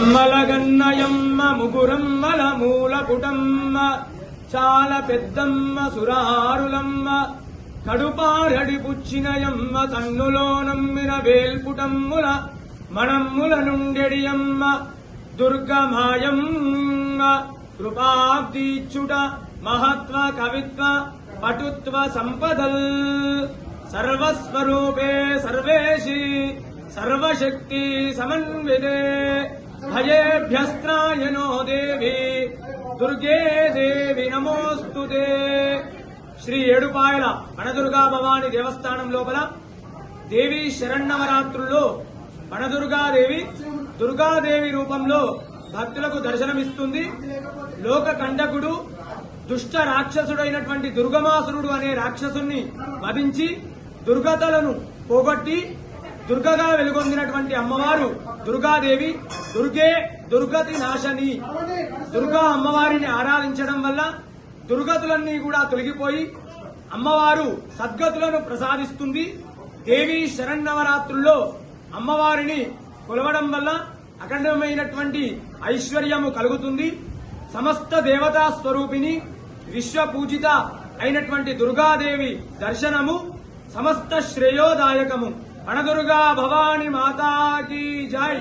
అమ్మలగన్నయమ్మ ముగురమ్మల మూలపుటమ్మ చాలా పెద్దమ్మ సురారులమ్మ కడుపారడి పుచ్చినయమ్మ కన్నులో నమ్మిన వేల్పుటమ్ముల మనమ్ముల నుండెడియమ్మ దుర్గమాయమ్మ కృపాబ్దీచ్యుట మహత్వ కవిత్వ పటుత్వ సంపదల్ సర్వస్వరూపే సర్వేషి సర్వశక్తి సమన్వితే భయేభ్యస్త్రాయనో దేవి దుర్గే దేవి నమోస్తుతే. శ్రీ ఏడుపాయల వనదుర్గా భవాని దేవస్థానం లోపల దేవి శరన్నవరాత్రుల్లో వనదుర్గాదేవి దుర్గాదేవి రూపంలో భక్తులకు దర్శనమిస్తుంది. లోక కంటకుడు దుష్ట రాక్షసుడైనటువంటి దుర్గమాసురుడు అనే రాక్షసుని వధించి దుర్గతలను పోగొట్టి దుర్గగా వెలుగొందినటువంటి అమ్మవారు దుర్గాదేవి. దుర్గే దుర్గతి నాశని. దుర్గా అమ్మవారిని ఆరాధించడం వల్ల దుర్గతులన్నీ కూడా తొలగిపోయి అమ్మవారు సద్గతులను ప్రసాదిస్తుంది. దేవి శరన్నవరాత్రుల్లో అమ్మవారిని కొలవడం వల్ల అఖండమైనటువంటి ఐశ్వర్యము కలుగుతుంది. సమస్త దేవతా స్వరూపిణి విశ్వపూజిత అయినటువంటి దుర్గాదేవి దర్శనము సమస్త శ్రేయోదాయకము. వనదుర్గా భవాని మాతాకి జై.